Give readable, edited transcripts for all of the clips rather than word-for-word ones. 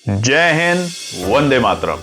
जय हिंद, वंदे मातरम।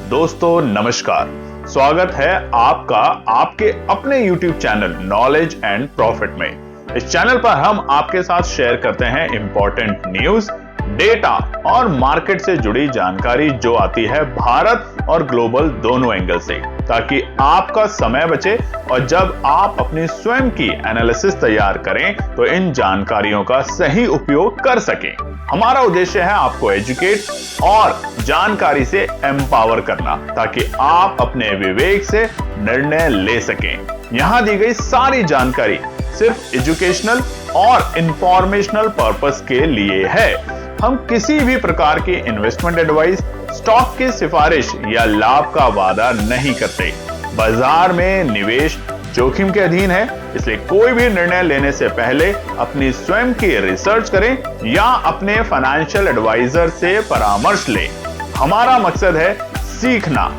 दोस्तों नमस्कार, स्वागत है आपका आपके अपने YouTube channel knowledge and profit में। इस चैनल पर हम आपके साथ शेयर करते हैं इंपॉर्टेंट न्यूज, डेटा और मार्केट से जुड़ी जानकारी जो आती है भारत और ग्लोबल दोनों एंगल से, ताकि आपका समय बचे और जब आप अपनी स्वयं की एनालिसिस तैयार करें तो इन जानकारियों का सही उपयोग कर सकें। हमारा उद्देश्य है आपको एजुकेट और जानकारी से एम्पावर करना, ताकि आप अपने विवेक से निर्णय ले सकें। यहां दी गई सारी जानकारी सिर्फ एजुकेशनल और इंफॉर्मेशनल पर्पस के लिए है। हम किसी भी प्रकार की इन्वेस्टमेंट एडवाइस, स्टॉक की सिफारिश या लाभ का वादा नहीं करते। बाजार में निवेश जोखिम के अधीन है, इसलिए कोई भी निर्णय लेने से पहले अपनी स्वयं की रिसर्च करें या अपने फाइनेंशियल एडवाइजर से परामर्श लें। हमारा मकसद है सीखना,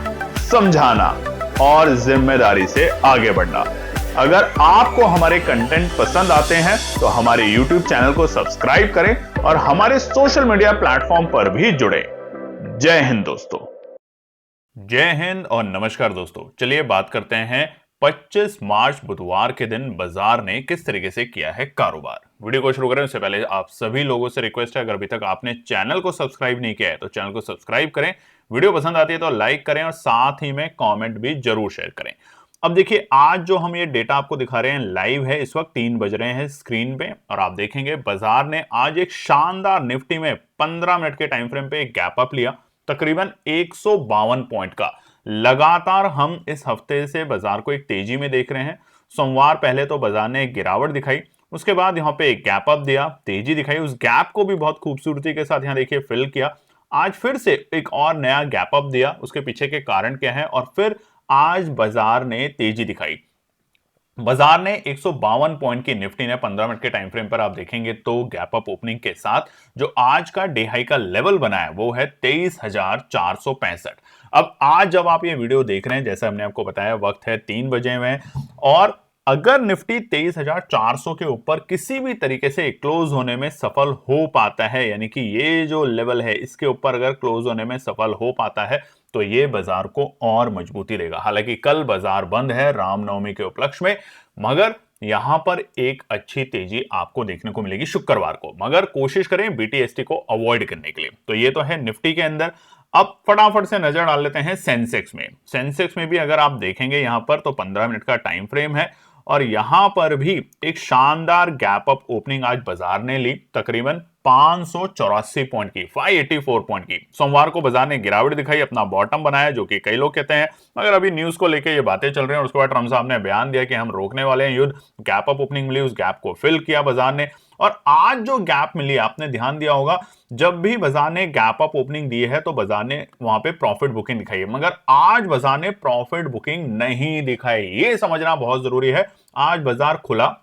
समझाना और जिम्मेदारी से आगे बढ़ना। अगर आपको हमारे कंटेंट पसंद आते हैं तो हमारे YouTube चैनल को सब्सक्राइब करें और हमारे सोशल मीडिया प्लेटफॉर्म पर भी जुड़े। जय हिंद दोस्तों। जय हिंद और नमस्कार दोस्तों। चलिए बात करते हैं 25 मार्च बुधवार के दिन बाजार ने किस तरीके से किया है कारोबार। वीडियो को शुरू करें उससे पहले आप सभी लोगों से रिक्वेस्ट है, अगर अभी तक आपने चैनल को सब्सक्राइब नहीं किया है तो चैनल को सब्सक्राइब करें, वीडियो पसंद आती है तो लाइक करें और साथ ही में कमेंट भी जरूर शेयर करें। अब देखिए, आज जो हम ये डेटा आपको दिखा रहे हैं लाइव है, इस वक्त 3 बज रहे हैं स्क्रीन पे, और आप देखेंगे बाजार ने आज एक शानदार निफ्टी में 15 मिनट के टाइम फ्रेम पे एक गैप अप लिया, तकरीबन 152 पॉइंट का। लगातार हम इस हफ्ते से बाजार को एक तेजी में देख रहे हैं। सोमवार पहले तो बाजार ने एक गिरावट दिखाई, उसके बाद यहाँ पे एक गैप अप दिया, तेजी दिखाई, उस गैप को भी बहुत खूबसूरती के साथ यहाँ देखिए फिल किया। आज फिर से एक और नया गैप अप दिया, उसके पीछे के कारण क्या है, और फिर आज बाजार ने तेजी दिखाई। बाजार ने 152 पॉइंट की निफ्टी ने 15 मिनट के टाइम फ्रेम पर आप देखेंगे तो गैप अप ओपनिंग के साथ जो आज का डे हाई का लेवल बना है वो है 23,465। अब आज जब आप ये वीडियो देख रहे हैं, जैसे हमने आपको बताया, वक्त है 3 बजे में, और अगर निफ्टी 23,400 के ऊपर किसी भी तरीके से क्लोज होने में सफल हो पाता है, यानी कि ये जो लेवल है इसके ऊपर अगर क्लोज होने में सफल हो पाता है तो ये बाजार को और मजबूती देगा। हालांकि कल बाजार बंद है रामनवमी के उपलक्ष्य में, मगर यहां पर एक अच्छी तेजी आपको देखने को मिलेगी शुक्रवार को, मगर कोशिश करें बीटीएसटी को अवॉइड करने के लिए। तो ये तो है निफ्टी के अंदर। अब फटाफट से नजर डाल लेते हैं सेंसेक्स में। सेंसेक्स में भी अगर आप देखेंगे यहां पर तो 15 मिनट का टाइम फ्रेम है, और यहां पर भी एक शानदार गैप अप ओपनिंग आज बाजार ने ली, तकरीबन 584 पॉइंट की, 584 पॉइंट की। सोमवार को बाजार ने गिरावट दिखाई, अपना बॉटम बनाया, जो कि कई लोग कहते हैं, मगर अभी न्यूज को लेकर ये बातें चल रही हैं। और उसके बाद ट्रम्प साहब ने बयान दिया कि हम रोकने वाले हैं युद्ध। गैप अप ओपनिंग मिली, उस गैप को फिल किया बाजार ने, और आज जो गैप मिली, आपने ध्यान दिया होगा, जब भी बाजार ने गैप अप ओपनिंग दी है तो बाजार ने वहां पे प्रॉफिट बुकिंग दिखाई है, मगर आज बाजार ने प्रॉफिट बुकिंग नहीं दिखाई। ये समझना बहुत जरूरी है। आज बाजार खुला,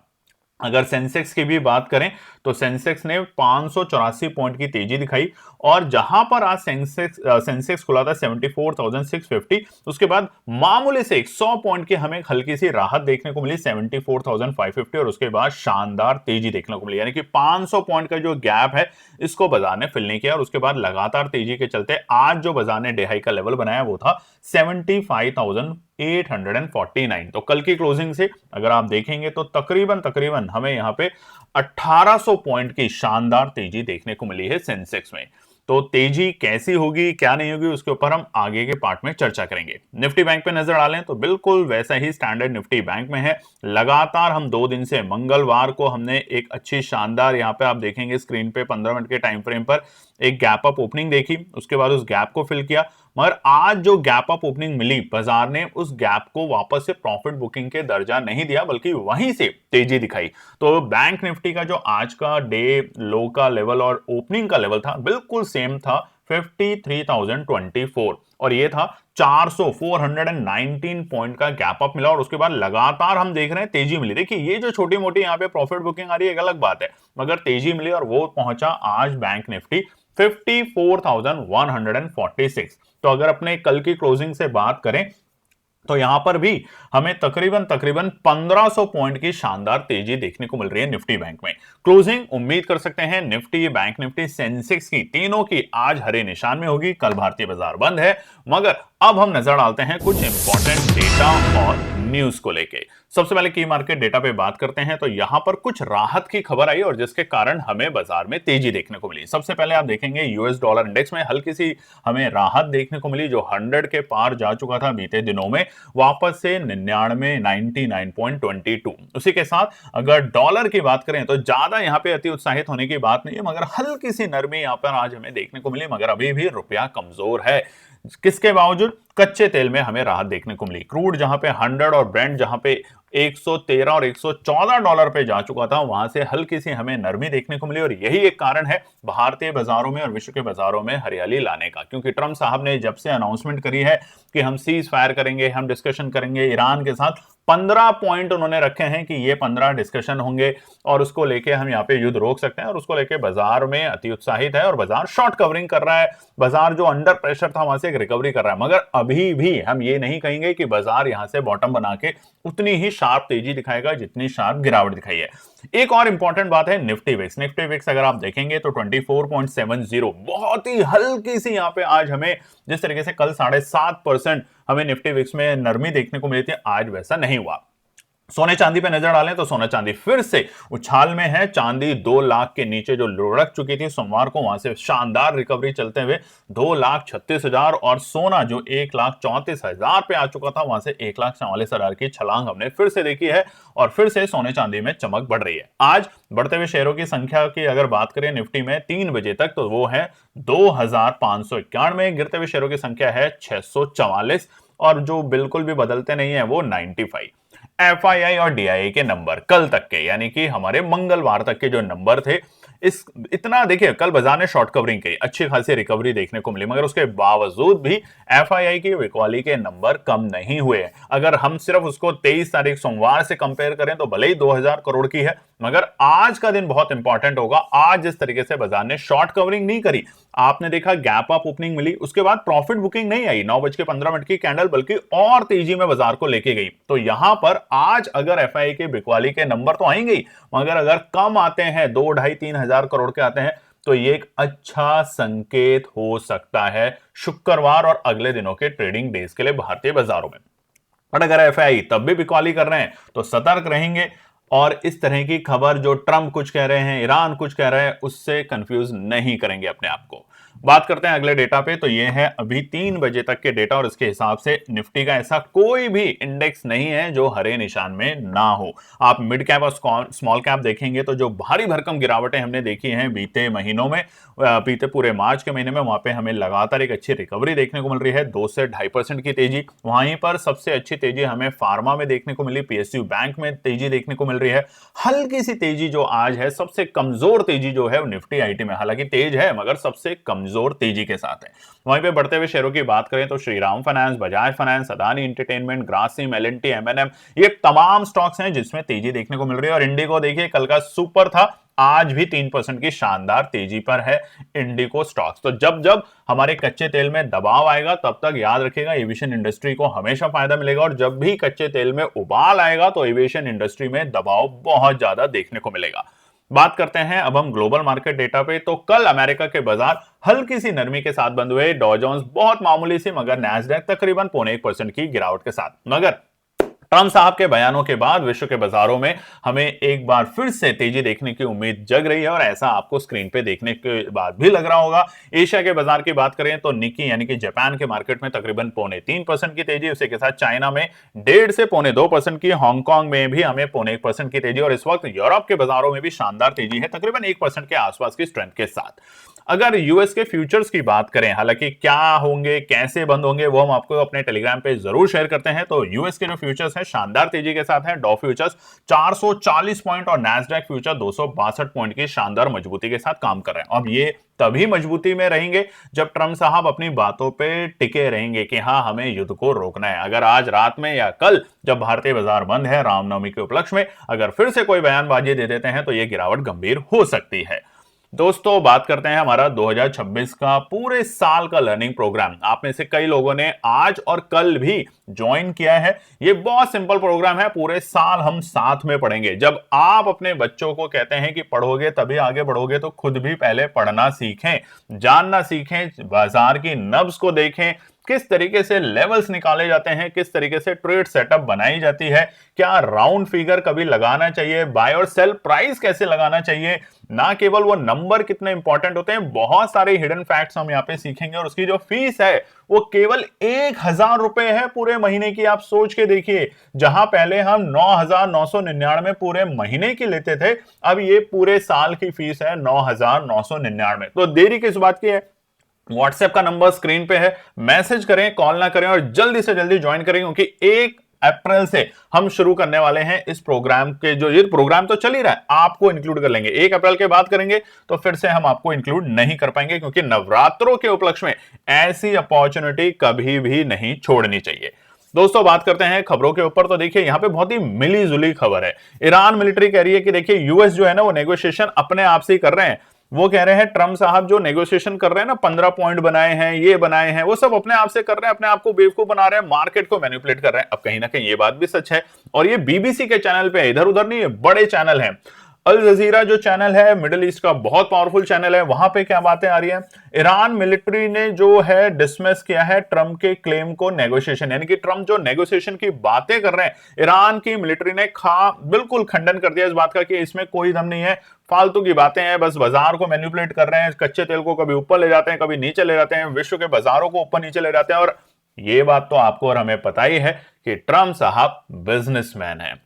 अगर सेंसेक्स की भी बात करें तो सेंसेक्स ने 584 पॉइंट की तेजी दिखाई, और जहां पर आज सेंसेक्स खुला था 74,650, उसके बाद मामूली से 100 पॉइंट की हमें हल्की सी राहत देखने को मिली 74,550, और उसके बाद शानदार तेजी देखने को मिली, यानी कि 500 पॉइंट का जो गैप है इसको बाजार ने फिल नहीं किया। और उसके बाद लगातार तेजी के चलते आज जो बाजार ने डे हाई का लेवल बनाया वो था 75,849। तो कल की क्लोजिंग से अगर आप देखेंगे तो तकरीबन हमें यहां पे 1800 पॉइंट की शानदार तेजी देखने को मिली है सेंसेक्स में। तो तेजी कैसी होगी, क्या नहीं होगी, उसके ऊपर हम आगे के पार्ट में चर्चा करेंगे। निफ्टी बैंक पे नजर डालें तो बिल्कुल वैसा ही स्टैंडर्ड निफ्टी बैंक में है। लगातार हम 2 दिन से, मंगलवार को हमने एक अच्छी शानदार, यहाँ पे आप देखेंगे स्क्रीन पे 15 मिनट के टाइम फ्रेम पर एक गैप अप ओपनिंग देखी, उसके बाद उस गैप को फिल किया, मगर आज जो गैप अप ओपनिंग मिली, बाजार ने उस गैप को वापस से प्रॉफिट बुकिंग के दर्जा नहीं दिया, बल्कि वहीं से तेजी दिखाई। तो बैंक निफ्टी का जो आज का डे लो का लेवल और ओपनिंग का लेवल था बिल्कुल सेम था, 53,024, और ये था 419 पॉइंट का गैप अप मिला, और उसके बाद लगातार हम देख रहे हैं तेजी मिली। देखिए, ये जो छोटी मोटी यहाँ पे प्रॉफिट बुकिंग आ रही है एक अलग बात है, मगर तेजी मिली और वो पहुंचा आज बैंक निफ्टी 54,146। तो अगर अपने कल की क्लोजिंग से बात करें तो यहां पर भी हमें तकरीबन तकरीबन 1500 पॉइंट की शानदार तेजी देखने को मिल रही है निफ्टी बैंक में। क्लोजिंग उम्मीद कर सकते हैं निफ्टी, बैंक निफ्टी, सेंसेक्स की तीनों की आज हरे निशान में होगी। कल भारतीय बाजार बंद है, मगर अब हम नजर डालते हैं कुछ इंपॉर्टेंट डेटा और न्यूज को लेके। सबसे पहले की मार्केट डेटा पे बात करते हैं तो यहां पर कुछ राहत की खबर आई और जिसके कारण हमें बाजार में तेजी देखने को मिली। सबसे पहले आप देखेंगे यूएस डॉलर इंडेक्स में हल्की सी हमें राहत देखने को मिली, जो 100 के पार जा चुका था बीते दिनों में, वापस से 99.22। उसी के साथ अगर डॉलर की बात करें तो ज्यादा यहां पे अति उत्साहित होने की बात नहीं है, मगर हल्की सी नरमी यहां पर आज हमें देखने को मिली, मगर अभी भी रुपया कमजोर है। किसके बावजूद? कच्चे तेल में हमें राहत देखने को मिली। क्रूड जहां पे 100 और ब्रेंट जहां पे 113 और 114 डॉलर पे जा चुका था, वहां से हल्की सी हमें नरमी देखने को मिली और यही एक कारण है भारतीय बाजारों में और विश्व के बाजारों में हरियाली लाने का, क्योंकि ट्रंप साहब ने जब से अनाउंसमेंट करी है कि हम सीज फायर करेंगे, हम डिस्कशन करेंगे ईरान के साथ, 15 पॉइंट उन्होंने रखे हैं कि ये 15 डिस्कशन होंगे और उसको लेके हम यहाँ पे युद्ध रोक सकते हैं, और उसको लेके बाजार में अति उत्साहित है और बाजार शॉर्ट कवरिंग कर रहा है। बाजार जो अंडर प्रेशर था वहां से एक रिकवरी कर रहा है, मगर अभी भी हम ये नहीं कहेंगे कि बाजार यहां से बॉटम बना के उतनी ही शार्प तेजी दिखाएगा जितनी शार्प गिरावट दिखाई है। एक और इंपॉर्टेंट बात है निफ्टी विक्स। निफ्टी विक्स अगर आप देखेंगे तो 24.70, बहुत ही हल्की सी यहां पे आज हमें, जिस तरीके से कल 7.5% हमें निफ्टी विक्स में नरमी देखने को मिली थी, आज वैसा नहीं हुआ। सोने चांदी पे नजर डालें तो सोना चांदी फिर से उछाल में है। चांदी 2 लाख के नीचे जो लुढ़क चुकी थी सोमवार को, वहां से शानदार रिकवरी चलते हुए 2,36,000, और सोना जो 1,34,000 पे आ चुका था, वहां से 1,44,000 की छलांग हमने फिर से देखी है और फिर से सोने चांदी में चमक बढ़ रही है। आज बढ़ते हुए शेयरों की संख्या की अगर बात करें निफ्टी में 3 बजे तक, तो वो है 2,591, गिरते हुए शेयरों की संख्या है 644, और जो बिल्कुल भी बदलते नहीं है वो 95। एफआईआई और डीआईए के नंबर कल तक के, यानी कि हमारे मंगलवार तक के जो नंबर थे, इस इतना देखिए, कल बाजार ने शॉर्ट कवरिंग की, अच्छी खासी रिकवरी देखने को मिली, मगर उसके बावजूद भी एफआईआई की बिकवाली के नंबर कम नहीं हुए। अगर हम सिर्फ उसको 23 तारीख सोमवार से कंपेयर करें तो भले ही 2000 करोड़ की है, मगर आज का दिन बहुत इंपॉर्टेंट होगा। आज जिस तरीके से बाजार ने शॉर्ट कवरिंग नहीं करी, आपने देखा गैप अप ओपनिंग मिली, उसके बाद प्रॉफिट बुकिंग नहीं आई, 9:15 की कैंडल बल्कि और तेजी में बाजार को लेके गई। तो यहां पर आज अगर एफआईआई के बिकवाली के नंबर तो आएंगे, मगर अगर कम आते हैं, 2, 2.5, 3,000 करोड़ के आते हैं, तो ये एक अच्छा संकेत हो सकता है शुक्रवार और अगले दिनों के ट्रेडिंग डेज के लिए भारतीय बाजारों में। और अगर एफआईआई तब भी बिकवाली कर रहे हैं तो सतर्क रहेंगे, और इस तरह की खबर जो ट्रंप कुछ कह रहे हैं, ईरान कुछ कह रहे हैं, उससे कंफ्यूज नहीं करेंगे अपने आप को। बात करते हैं अगले डेटा पे, तो ये है अभी 3 बजे तक के डेटा, और इसके हिसाब से निफ्टी का ऐसा कोई भी इंडेक्स नहीं है जो हरे निशान में ना हो। आप मिड कैप और स्मॉल कैप देखेंगे तो जो भारी भरकम गिरावटें हमने देखी हैं बीते महीनों में, बीते पूरे मार्च के महीने में, वहां पे हमें लगातार एक अच्छी रिकवरी देखने को मिल रही है, 2 से 2.5% की तेजी। वहीं पर सबसे अच्छी तेजी हमें फार्मा में देखने को मिली, पीएसयू बैंक में तेजी देखने को मिल रही है। हल्की सी तेजी जो आज है, सबसे कमजोर तेजी जो है वो निफ्टी आईटी में, हालांकि तेज है मगर सबसे कमजोर तेजी के साथ है। वहीं पे बढ़ते हुए शेयरों की बात करें तो Shriram Finance, Bajaj Finance, Adani Entertainment, Grasim, L and T, एमएनएम, ये तमाम स्टॉक्स हैं जिसमें तेजी देखने को मिल रही है। और इंडिगो देखिए, कल का सुपर था, आज भी 3% की शानदार तेजी पर है इंडिगो स्टॉक्स। तो जब जब हमारे कच्चे तेल में दबाव आएगा, तब तक याद रखिएगा एविएशन इंडस्ट्री को हमेशा फायदा मिलेगा, और जब भी कच्चे तेल में उबाल आएगा तो एविएशन इंडस्ट्री में दबाव बहुत ज्यादा देखने को मिलेगा। बात करते हैं अब हम ग्लोबल मार्केट डेटा पे, तो कल अमेरिका के बाजार हल्की सी नरमी के साथ बंद हुए। डॉ जोन्स बहुत मामूली सी, मगर नैस्डैक तकरीबन 0.25% की गिरावट के साथ। मगर ट्रंप साहब के बयानों के बाद विश्व के बाजारों में हमें एक बार फिर से तेजी देखने की उम्मीद जग रही है, और ऐसा आपको स्क्रीन पे देखने के बाद भी लग रहा होगा। एशिया के बाजार की बात करें तो निकी यानी कि जापान के मार्केट में तकरीबन 0.3% की तेजी, उसी के साथ चाइना में 1.5 से 0.2% की, हांगकांग में भी हमें 0.1% की तेजी, और इस वक्त यूरोप के बाजारों में भी शानदार तेजी है, तकरीबन 1% के आसपास की स्ट्रेंथ के साथ। अगर यूएस के फ्यूचर्स की बात करें, हालांकि क्या होंगे, कैसे बंद होंगे, वो हम आपको अपने टेलीग्राम पे जरूर शेयर करते हैं। तो यूएस के जो फ्यूचर्स हैं शानदार तेजी के साथ हैं। डॉ फ्यूचर्स 440 पॉइंट और नैस्डैक फ्यूचर 262 पॉइंट की शानदार मजबूती के साथ काम कर रहे हैं। अब ये तभी मजबूती में रहेंगे जब ट्रंप साहब अपनी बातों पे टिके रहेंगे कि हाँ, हमें युद्ध को रोकना है। अगर आज रात में या कल जब भारतीय बाजार बंद है रामनवमी के उपलक्ष्य में, अगर फिर से कोई बयानबाजी दे देते हैं तो यह गिरावट गंभीर हो सकती है। दोस्तों बात करते हैं हमारा 2026 का पूरे साल का लर्निंग प्रोग्राम। आप में से कई लोगों ने आज और कल भी ज्वाइन किया है। ये बहुत सिंपल प्रोग्राम है, पूरे साल हम साथ में पढ़ेंगे। जब आप अपने बच्चों को कहते हैं कि पढ़ोगे तभी आगे बढ़ोगे, तो खुद भी पहले पढ़ना सीखें, जानना सीखें, बाजार की नब्ज को देखें, किस तरीके से लेवल्स निकाले जाते हैं, किस तरीके से ट्रेड सेटअप बनाई जाती है, क्या राउंड फिगर कभी लगाना चाहिए, बाय और सेल प्राइस कैसे लगाना चाहिए, ना केवल वो नंबर कितने इंपॉर्टेंट होते हैं, बहुत सारे हिडन फैक्ट्स हम यहाँ पे सीखेंगे। और उसकी जो फीस है वो केवल 1,000 रुपए है पूरे महीने की। आप सोच के देखिए, जहां पहले हम 9,999 पूरे महीने की लेते थे, अब ये पूरे साल की फीस है 9,999। तो देरी किस बात की है? व्हाट्सएप का नंबर स्क्रीन पे है, मैसेज करें, कॉल ना करें और जल्दी से जल्दी ज्वाइन करें, क्योंकि 1 अप्रैल से हम शुरू करने वाले हैं इस प्रोग्राम के। जो ये प्रोग्राम तो चल ही रहा है, आपको इंक्लूड कर लेंगे। 1 अप्रैल के बाद करेंगे तो फिर से हम आपको इंक्लूड नहीं कर पाएंगे, क्योंकि नवरात्रों के उपलक्ष्य में ऐसी अपॉर्चुनिटी कभी भी नहीं छोड़नी चाहिए। दोस्तों बात करते हैं खबरों के ऊपर। तो देखिए यहां पे बहुत ही मिली जुली खबर है। ईरान मिलिट्री कह रही है कि देखिए यूएस जो है ना वो नेगोशिएशन अपने आप से ही कर रहे हैं। वो कह रहे हैं ट्रम्प साहब जो नेगोशिएशन कर रहे हैं ना, 15 पॉइंट बनाए हैं, ये बनाए हैं, वो सब अपने आप से कर रहे हैं, अपने आप को बेवकूफ बना रहे हैं, मार्केट को मैनिपुलेट कर रहे हैं। अब कहीं ना कहीं ये बात भी सच है, और ये बीबीसी के चैनल पे, इधर उधर नहीं है, बड़े चैनल हैं। अल जजीरा जो चैनल है, मिडिल ईस्ट का बहुत पावरफुल चैनल है, वहां पे क्या बातें आ रही है? ईरान मिलिट्री ने जो है डिसमिस किया है ट्रम्प के क्लेम को, नेगोशिएशन, यानी कि ट्रम्प जो नेगोशिएशन की बातें कर रहे हैं, ईरान की मिलिट्री ने बिल्कुल खंडन कर दिया इस बात का कि इसमें कोई दम नहीं है, फालतू की बातें हैं, बस बाजार को मैनिपुलेट कर रहे हैं, कच्चे तेल को कभी ऊपर ले जाते हैं, कभी नीचे ले जाते हैं, विश्व के बाजारों को ऊपर नीचे ले जाते हैं। और ये बात तो आपको और हमें पता ही है कि ट्रम्प साहब बिजनेसमैन है।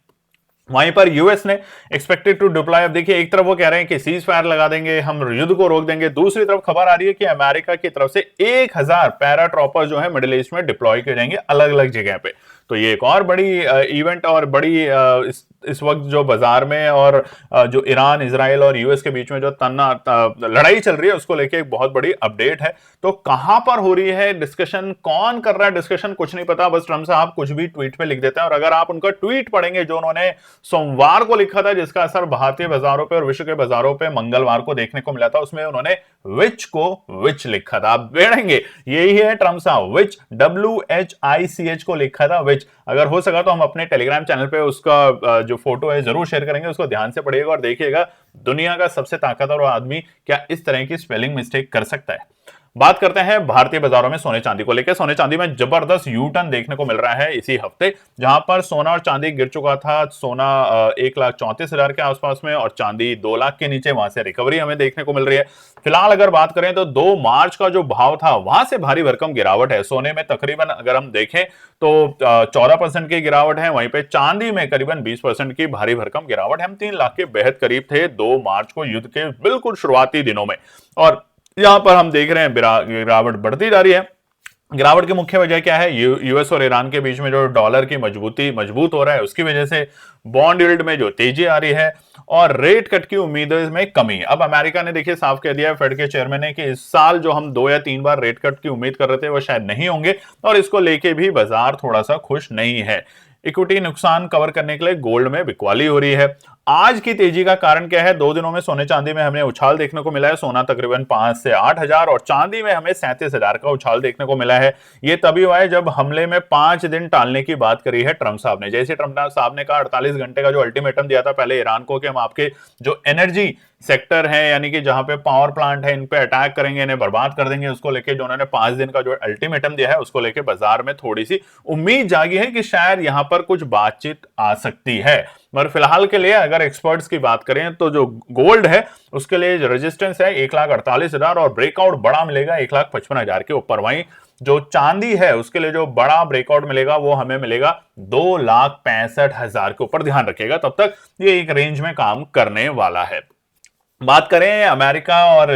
वहीं पर यूएस ने एक्सपेक्टेड टू डिप्लॉय, अब देखिए एक तरफ वो कह रहे हैं कि सीज फायर लगा देंगे, हम युद्ध को रोक देंगे, दूसरी तरफ खबर आ रही है कि अमेरिका की तरफ से 1,000 पैराट्रॉपर जो है मिडिल ईस्ट में डिप्लॉय किए जाएंगे अलग अलग जगह पे। तो ये एक और बड़ी इवेंट और बड़ी इस वक्त जो बाजार में और जो ईरान, इजराइल और यूएस के बीच में जो लड़ाई चल रही है, उसको लेके एक बहुत बड़ी अपडेट है। तो कहां पर हो रही है डिस्कशन, कौन कर रहा है डिस्कशन, कुछ नहीं पता, बस ट्रम्प साहब कुछ भी ट्वीट पे लिख देते हैं। और अगर आप उनका ट्वीट पढ़ेंगे जो उन्होंने सोमवार को लिखा था, जिसका असर भारतीय बाजारों पे और विश्व के बाजारों पे मंगलवार को देखने को मिला था, उसमें उन्होंने विच को विच लिखा था। आप बेड़ेंगे, यही है ट्रम्प साहब, विच, WHICH को लिखा था, विच। अगर हो सका तो हम अपने टेलीग्राम चैनल पे उसका जो फोटो है जरूर शेयर करेंगे, उसको ध्यान से पढ़िएगा और देखिएगा दुनिया का सबसे ताकतवर आदमी क्या इस तरह की स्पेलिंग मिस्टेक कर सकता है। बात करते हैं भारतीय बाजारों में सोने चांदी को लेकर। सोने चांदी में जबरदस्त यू टर्न देखने को मिल रहा है इसी हफ्ते, जहां पर सोना और चांदी गिर चुका था। सोना 1,34,000 के आसपास में और चांदी 2 लाख के नीचे, वहां से रिकवरी हमें देखने को मिल रही है। फिलहाल अगर बात करें तो 2 मार्च का जो भाव था वहां से भारी भरकम गिरावट है। सोने में तकरीबन अगर हम देखें तो 14% की गिरावट है, वहीं पे चांदी में करीबन 20% की भारी भरकम गिरावट है। हम 3 लाख के बेहद करीब थे 2 मार्च को, युद्ध के बिल्कुल शुरुआती दिनों में, और यहां पर हम देख रहे हैं गिरावट बढ़ती जा रही है। गिरावट की मुख्य वजह क्या है? यूएस और ईरान के बीच में जो डॉलर की मजबूत हो रहा है, उसकी वजह से बॉन्ड यील्ड में जो तेजी आ रही है और रेट कट की उम्मीदों में कमी। अब अमेरिका ने देखिए साफ कह दिया है, फेड के चेयरमैन ने, कि इस साल जो हम 2 या 3 बार रेट कट की उम्मीद कर रहे थे वो शायद नहीं होंगे, और इसको लेके भी बाजार थोड़ा सा खुश नहीं है। इक्विटी नुकसान कवर करने के लिए गोल्ड में बिकवाली हो रही है। आज की तेजी का कारण क्या है? 2 दिनों में सोने चांदी में हमें उछाल देखने को मिला है। सोना तकरीबन 5 से 8 हजार और चांदी में हमें 37,000 का उछाल देखने को मिला है। ये तभी हुआ है जब हमले में 5 दिन टालने की बात करी है ट्रम्प साहब ने। जैसे ट्रम्प साहब ने कहा 48 घंटे का जो अल्टीमेटम दिया था पहले ईरान को कि हम आपके जो एनर्जी सेक्टर है, यानी कि जहां पे पावर प्लांट है, इन पे अटैक करेंगे, इन्हें बर्बाद कर देंगे, उसको लेके जो उन्होंने 5 दिन का जो अल्टीमेटम दिया है, उसको लेके बाजार में थोड़ी सी उम्मीद जागी है कि शायद यहां पर कुछ बातचीत आ सकती है। मगर फिलहाल के लिए अगर एक्सपर्ट्स की बात करें तो जो गोल्ड है उसके लिए रेजिस्टेंस है 1,48,000 और ब्रेकआउट बड़ा मिलेगा 1,55,000 के ऊपर। वहीं जो चांदी है उसके लिए जो बड़ा ब्रेकआउट मिलेगा वो हमें मिलेगा 2,65,000 के ऊपर। ध्यान रखिएगा, तब तक ये एक रेंज में काम करने वाला है। बात करें अमेरिका और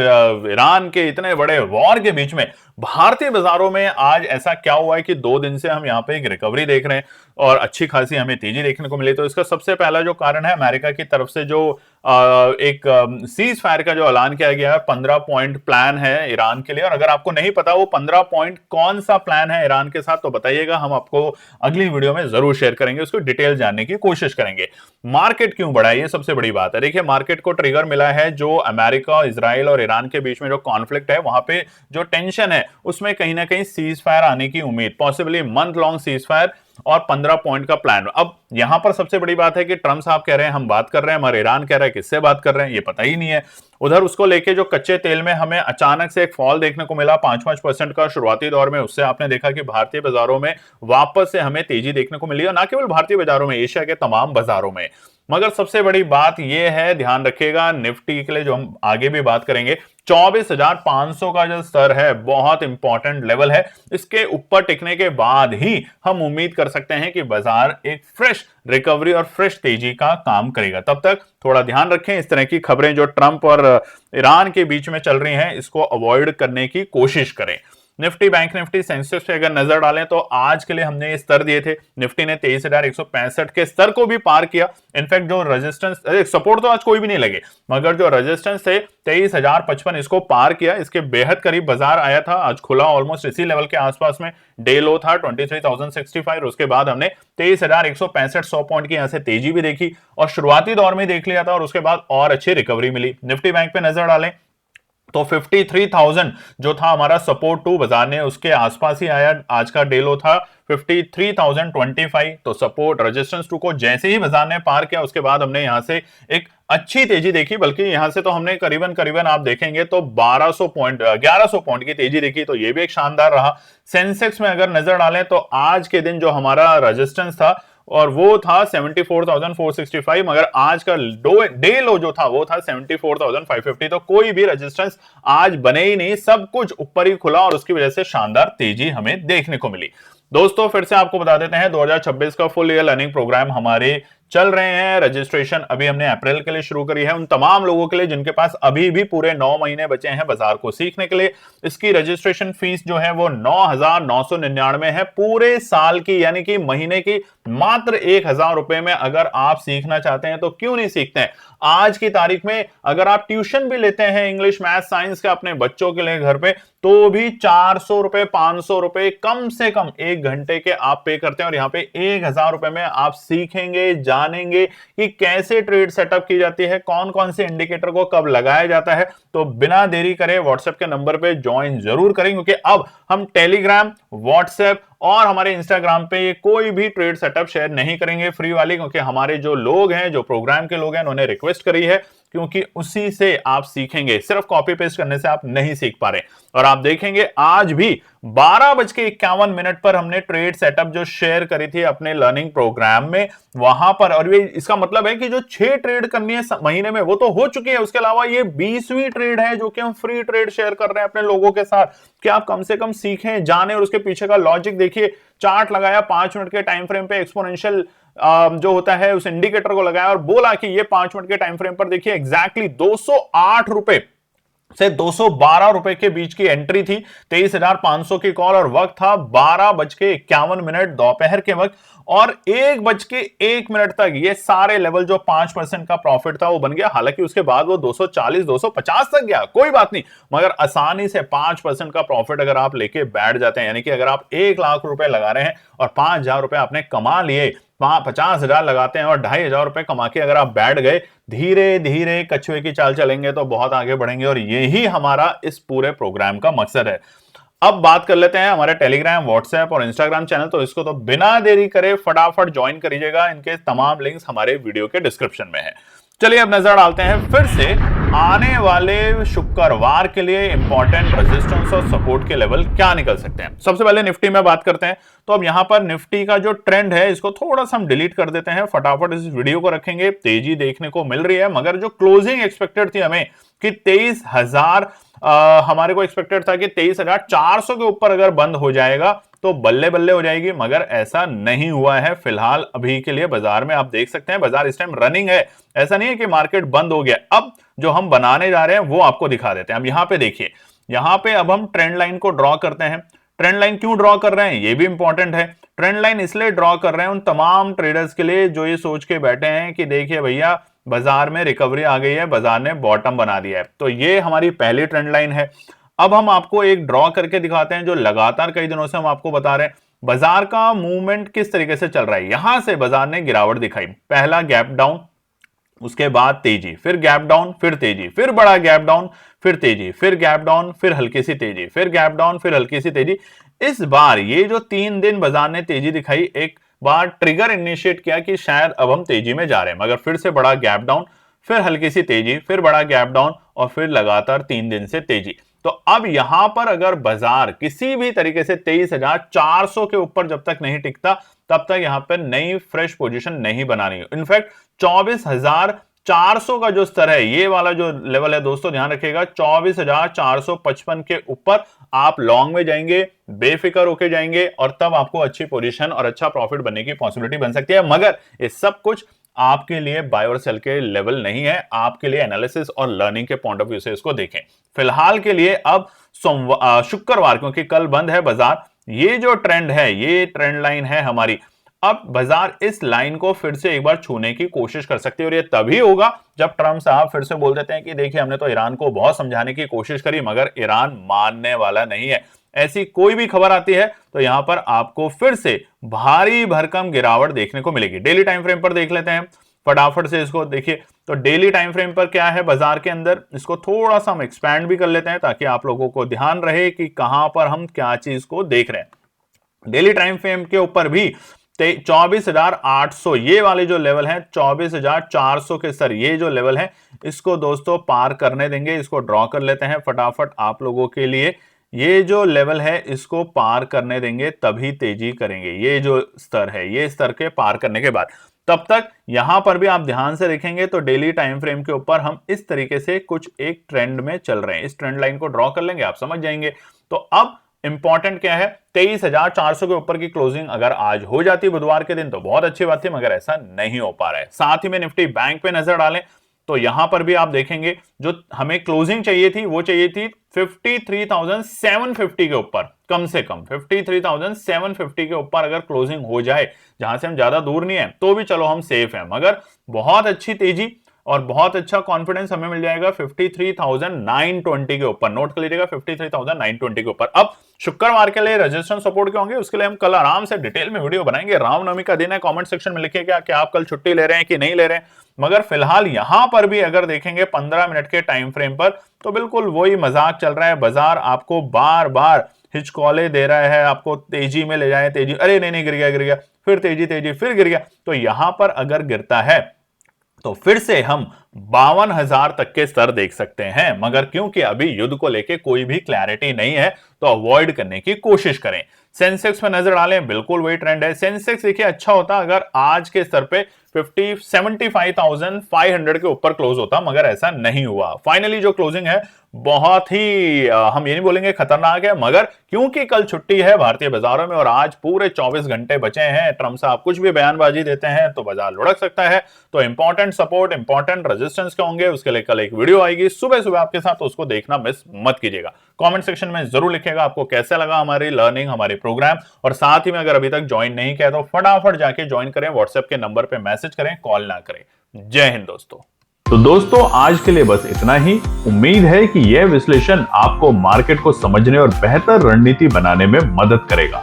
ईरान के इतने बड़े वॉर के बीच में भारतीय बाजारों में आज ऐसा क्या हुआ है कि 2 दिन से हम यहाँ पे एक रिकवरी देख रहे हैं और अच्छी खासी हमें तेजी देखने को मिली। तो इसका सबसे पहला जो कारण है अमेरिका की तरफ से जो एक सीज फायर का जो ऐलान किया गया है, 15 पॉइंट प्लान है ईरान के लिए। और अगर आपको नहीं पता वो 15 पॉइंट कौन सा प्लान है ईरान के साथ तो बताइएगा, हम आपको अगली वीडियो में जरूर शेयर करेंगे, उसको डिटेल जानने की कोशिश करेंगे। मार्केट क्यों बढ़ा है ये सबसे बड़ी बात है। देखिए मार्केट को ट्रिगर मिला है जो अमेरिका, इजराइल और ईरान के बीच में जो कॉन्फ्लिक्ट है, वहां पे जो टेंशन है उसमें कहीं ना कहीं सीज फायर आने की उम्मीद, possibly month long cease fire और 15 पॉइंट का प्लान। अब यहां पर सबसे बड़ी बात है कि ट्रंप साहब कह रहे हैं हम बात कर रहे हैं, हमारे ईरान कह रहा है किससे बात कर रहे हैं ये पता ही नहीं है। उधर उसको लेके जो कच्चे तेल में हमें अचानक से एक फॉल देखने को मिला 5-5% का शुरुआती दौर में, उससे आपने देखा कि भारतीय बाजारों में वापस से हमें तेजी देखने को मिली, और ना केवल भारतीय बाजारों में, एशिया के तमाम बाजारों में। मगर सबसे बड़ी बात यह है, ध्यान रखिएगा, निफ्टी के लिए जो हम आगे भी बात करेंगे, 24,500 का जो स्तर है बहुत इंपॉर्टेंट लेवल है। इसके ऊपर टिकने के बाद ही हम उम्मीद कर सकते हैं कि बाजार एक फ्रेश रिकवरी और फ्रेश तेजी का काम करेगा। तब तक थोड़ा ध्यान रखें, इस तरह की खबरें जो ट्रंप और ईरान के बीच में चल रही हैं इसको अवॉइड करने की कोशिश करें। निफ्टी, बैंक निफ्टी, सेंसेक्स पे अगर नजर डालें तो आज के लिए हमने ये स्तर दिए थे। निफ्टी ने 23,165 के स्तर को भी पार किया। इनफैक्ट जो रेजिस्टेंस, सपोर्ट तो आज कोई भी नहीं लगे, मगर जो रेजिस्टेंस थे 23,055 इसको पार किया, इसके बेहद करीब बाजार आया था। आज खुला ऑलमोस्ट इसी लेवल के आसपास में, डे लो था 23,065, उसके बाद हमने 23,165 100 पॉइंट की यहां से तेजी भी देखी और शुरुआती दौर में देख लिया था, और उसके बाद और अच्छी रिकवरी मिली। निफ्टी बैंक पे नजर डालें तो 53,000 जो था हमारा सपोर्ट टू, बाजार ने उसके आसपास ही आया। आज का डे लो था 53,025, तो सपोर्ट रेजिस्टेंस टू को जैसे ही बाजार ने पार किया उसके बाद हमने यहां से एक अच्छी तेजी देखी, बल्कि यहां से तो हमने करीबन आप देखेंगे तो 1100 पॉइंट की तेजी देखी, तो ये भी एक शानदार रहा। सेंसेक्स में अगर नजर डालें तो आज के दिन जो हमारा रेजिस्टेंस था और वो था 74,465, मगर आज का डे लो जो था वो था 74,550, तो कोई भी रेजिस्टेंस आज बने ही नहीं, सब कुछ ऊपर ही खुला और उसकी वजह से शानदार तेजी हमें देखने को मिली। दोस्तों फिर से आपको बता देते हैं 2026 का फुल ईयर लर्निंग प्रोग्राम हमारे चल रहे हैं। रजिस्ट्रेशन अभी हमने अप्रैल के लिए शुरू करी है, उन तमाम लोगों के लिए जिनके पास अभी भी पूरे 9 महीने बचे हैं बाजार को सीखने के लिए। इसकी रजिस्ट्रेशन फीस जो है वो 9,999 है पूरे साल की, यानी कि महीने की मात्र 1,000 रुपए में अगर आप सीखना चाहते हैं तो क्यों नहीं सीखते हैं। आज की तारीख में अगर आप ट्यूशन भी लेते हैं इंग्लिश, मैथ, साइंस के अपने बच्चों के लिए घर पे, तो भी 400 रुपए 500 रुपए कम से कम 1 घंटे के आप पे करते हैं, और यहाँ पे 1,000 रुपए में आप सीखेंगे, जानेंगे कि कैसे ट्रेड सेटअप की जाती है, कौन कौन से इंडिकेटर को कब लगाया जाता है। तो बिना देरी करे व्हाट्सएप के नंबर पे ज्वाइन जरूर करें, क्योंकि अब हम टेलीग्राम, व्हाट्सएप और हमारे इंस्टाग्राम पे ये कोई भी ट्रेड सेटअप शेयर नहीं करेंगे फ्री वाली, क्योंकि हमारे जो लोग हैं, जो प्रोग्राम के लोग हैं, उन्होंने रिक्वेस्ट करी है, क्योंकि उसी से आप सीखेंगे, सिर्फ कॉपी पेस्ट करने से आप नहीं सीख पा रहे। और आप देखेंगे आज भी 12:51 पर हमने ट्रेड सेटअप जो शेयर करी थी अपने लर्निंग प्रोग्राम में, वहां पर, और ये इसका मतलब है कि जो 6 ट्रेड करनी है महीने में वो तो हो चुकी है, उसके अलावा ये 20वीं ट्रेड है जो कि हम फ्री ट्रेड शेयर कर रहे हैं अपने लोगों के साथ, कि आप कम से कम सीखें, जाने, और उसके पीछे का लॉजिक देखिए। चार्ट लगाया 5 मिनट के टाइम फ्रेम पे, एक्सपोनेंशियल जो होता है उस इंडिकेटर को लगाया और बोला कि ये 5 मिनट के टाइम फ्रेम पर देखिए एग्जैक्टली 208 रुपए से 212 रुपए के बीच की एंट्री थी, 23,500 की कॉल, और वक्त था 12:51 दोपहर के वक्त, और 1:01 तक ये सारे लेवल जो 5% का प्रॉफिट था वो बन गया। हालांकि उसके बाद वो 240 250 तक गया, कोई बात नहीं, मगर आसानी से 5% का प्रॉफिट अगर आप लेके बैठ जाते हैं, यानी कि अगर आप 1 लाख रुपए लगा रहे हैं और 5,000 रुपए आपने कमा लिए, 50,000 लगाते हैं और 2,500 रुपए कमा के अगर आप बैठ गए, धीरे धीरे कछुए की चाल चलेंगे तो बहुत आगे बढ़ेंगे, और यही हमारा इस पूरे प्रोग्राम का मकसद है। अब बात कर लेते हैं हमारे टेलीग्राम, व्हाट्सएप और इंस्टाग्राम चैनल, तो इसको तो बिना देरी करे फटाफट ज्वाइन करिएगा, इनके तमाम लिंक्स हमारे वीडियो के डिस्क्रिप्शन में है। चलिए अब नजर डालते हैं फिर से आने वाले शुक्रवार के लिए इंपॉर्टेंट रेजिस्टेंस और सपोर्ट के लेवल क्या निकल सकते हैं। सबसे पहले निफ्टी में बात करते हैं, तो अब यहां पर निफ्टी का जो ट्रेंड है इसको थोड़ा सा हम डिलीट कर देते हैं, फटाफट इस वीडियो को रखेंगे। तेजी देखने को मिल रही है, मगर जो क्लोजिंग एक्सपेक्टेड थी हमें कि 23,000 हमारे को एक्सपेक्टेड था कि 23,400 के ऊपर अगर बंद हो जाएगा तो बल्ले बल्ले हो जाएगी, मगर ऐसा नहीं हुआ है। फिलहाल अभी के लिए बाजार में आप देख सकते हैं बाजार इस टाइम रनिंग है, ऐसा नहीं है कि मार्केट बंद हो गया। अब जो हम बनाने जा रहे हैं वो आपको दिखा देते हैं। अब यहां पे देखिए, यहां पे अब हम ट्रेंड लाइन को ड्रॉ करते हैं। ट्रेंड लाइन क्यों ड्रॉ कर रहे हैं ये भी इंपॉर्टेंट है। ट्रेंड लाइन इसलिए ड्रॉ कर रहे हैं उन तमाम ट्रेडर्स के लिए जो ये सोच के बैठे हैं कि देखिए भैया बाजार में रिकवरी आ गई है, बाजार ने बॉटम बना दिया है। तो ये हमारी पहली ट्रेंड लाइन है। अब हम आपको एक ड्रॉ करके दिखाते हैं जो लगातार कई दिनों से हम आपको बता रहे हैं बाजार का मूवमेंट किस तरीके से चल रहा है। यहां से बाजार ने गिरावट दिखाई, पहला गैप डाउन, उसके बाद तेजी, फिर गैप डाउन, फिर तेजी, फिर बड़ा गैप डाउन, फिर तेजी, फिर गैप डाउन, फिर हल्की सी तेजी, फिर गैप डाउन, फिर हल्की सी तेजी। इस बार ये जो 3 दिन बाजार ने तेजी दिखाई, एक बार ट्रिगर इनिशिएट किया कि शायद अब हम तेजी में जा रहे हैं, मगर फिर से बड़ा गैप डाउन, फिर हल्की सी तेजी, फिर बड़ा गैप डाउन और फिर लगातार 3 दिन से तेजी। तो अब यहां पर अगर बाजार किसी भी तरीके से 23,400 के ऊपर जब तक नहीं टिकता तब तक यहां पर नई फ्रेश पोजीशन नहीं बनानी है। इनफैक्ट 24,400 का जो स्तर है, ये वाला जो लेवल है दोस्तों ध्यान रखिएगा, 24,455 के ऊपर आप लॉन्ग में जाएंगे, बेफिक्र होके जाएंगे और तब आपको अच्छी पोजीशन और अच्छा प्रॉफिट बनने की पॉसिबिलिटी बन सकती है। मगर ये सब कुछ आपके लिए बाय और सेल के लेवल नहीं है, आपके लिए एनालिसिस और लर्निंग के पॉइंट ऑफ व्यू से इसको देखें। फिलहाल के लिए अब शुक्रवार, क्योंकि कल बंद है बाजार, ये जो ट्रेंड है, ये ट्रेंड लाइन है हमारी। अब बाजार इस लाइन को फिर से एक बार छूने की कोशिश कर सकती है और ये तभी होगा जब ट्रंप साहब फिर से बोल देते हैं कि देखिए हमने तो ईरान को बहुत समझाने की कोशिश करी मगर ईरान मानने वाला नहीं है। ऐसी कोई भी खबर आती है तो यहां पर आपको फिर से भारी भरकम गिरावट देखने को मिलेगी। डेली टाइम फ्रेम पर देख लेते हैं फटाफट से इसको देखिए। तो डेली टाइम फ्रेम पर क्या है बाजार के अंदर, इसको थोड़ा सा हम एक्सपैंड भी कर लेते हैं ताकि आप लोगों को ध्यान रहे कि कहां पर हम क्या चीज को देख रहे हैं। डेली टाइम फ्रेम के ऊपर भी 24,800 ये वाले जो लेवल है, 24,400 के सर ये जो लेवल है, इसको दोस्तों पार करने देंगे। इसको ड्रॉ कर लेते हैं फटाफट आप लोगों के लिए। ये जो लेवल है इसको पार करने देंगे तभी तेजी करेंगे। ये जो स्तर है, ये स्तर के पार करने के बाद, तब तक यहां पर भी आप ध्यान से देखेंगे तो डेली टाइम फ्रेम के ऊपर हम इस तरीके से कुछ एक ट्रेंड में चल रहे हैं। इस ट्रेंड लाइन को ड्रॉ कर लेंगे, आप समझ जाएंगे। तो अब इंपॉर्टेंट क्या है, 23,400 के ऊपर की क्लोजिंग अगर आज हो जाती बुधवार के दिन तो बहुत अच्छी बात थी, मगर ऐसा नहीं हो पा रहा है। साथ ही में निफ्टी बैंक पे नजर डालें तो यहां पर भी आप देखेंगे जो हमें क्लोजिंग चाहिए थी वो चाहिए थी 53,750 के ऊपर, कम से कम 53,750 के ऊपर अगर क्लोजिंग हो जाए, जहां से हम ज्यादा दूर नहीं है तो भी चलो हम सेफ हैं। मगर बहुत अच्छी तेजी और बहुत अच्छा कॉन्फिडेंस हमें मिल जाएगा 53,920 के ऊपर। नोट कर लीजिएगा 53,920 के ऊपर। अब शुक्रवार के लिए रेजिस्टेंस सपोर्ट के होंगे, उसके लिए हम कल आराम से डिटेल में वीडियो बनाएंगे। रामनवमी का दिन है, कमेंट सेक्शन में लिखिएगा कि आप कल छुट्टी ले रहे हैं कि नहीं ले रहे हैं। मगर फिलहाल यहां पर भी अगर देखेंगे 15 मिनट के टाइम फ्रेम पर तो बिल्कुल वही मजाक चल रहा है। बाजार आपको बार बार हिचकौले दे रहा है, आपको तेजी में ले जाए, तेजी, अरे नहीं गिर गया, फिर तेजी तेजी, फिर गिर गया। तो यहां पर अगर गिरता है तो फिर से हम 52,000 तक के स्तर देख सकते हैं। मगर क्योंकि अभी युद्ध को लेके कोई भी क्लैरिटी नहीं है तो अवॉइड करने की कोशिश करें। सेंसेक्स पे नजर डालें, बिल्कुल वही ट्रेंड है। सेंसेक्स देखिए अच्छा होता अगर आज के स्तर पे 75,500 के ऊपर क्लोज होता, मगर ऐसा नहीं हुआ। फाइनली जो क्लोजिंग है बहुत ही हम ये नहीं बोलेंगे खतरनाक है, मगर क्योंकि कल छुट्टी है भारतीय बाजारों में और आज पूरे 24 घंटे बचे हैं, ट्रंप साहब कुछ भी बयानबाजी देते हैं तो बाजार लुढ़क सकता है। तो इंपॉर्टेंट सपोर्ट, इंपॉर्टेंट रेजिस्टेंस के होंगे, उसके लिए कल एक वीडियो आएगी सुबह सुबह आपके साथ, तो उसको देखना मिस मत कीजिएगा। कमेंट सेक्शन में जरूर लिखिएगा आपको कैसा लगा हमारी लर्निंग, हमारे प्रोग्राम। और साथ ही में अगर अभी तक ज्वाइन नहीं किया तो फटाफट जाके ज्वाइन करें, व्हाट्सएप के नंबर पे मैसेज करें, कॉल ना करें। जय हिंद दोस्तों। तो दोस्तों आज के लिए बस इतना ही। उम्मीद है कि यह विश्लेषण आपको मार्केट को समझने और बेहतर रणनीति बनाने में मदद करेगा।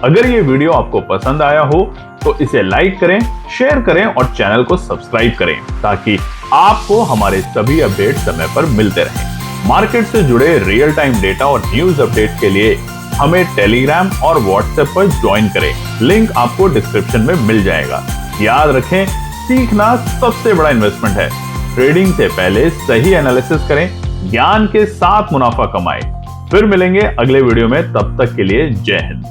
अगर ये वीडियो आपको पसंद आया हो तो इसे लाइक करें, शेयर करें और चैनल को सब्सक्राइब करें ताकि आपको हमारे सभी अपडेट समय पर मिलते रहें। मार्केट से जुड़े रियल टाइम डेटा और न्यूज अपडेट के लिए हमें टेलीग्राम और व्हाट्सएप पर ज्वाइन करें, लिंक आपको डिस्क्रिप्शन में मिल जाएगा। याद रखें, सीखना सबसे बड़ा इन्वेस्टमेंट है। ट्रेडिंग से पहले सही एनालिसिस करें, ज्ञान के साथ मुनाफा कमाएं। फिर मिलेंगे अगले वीडियो में, तब तक के लिए जय हिंद।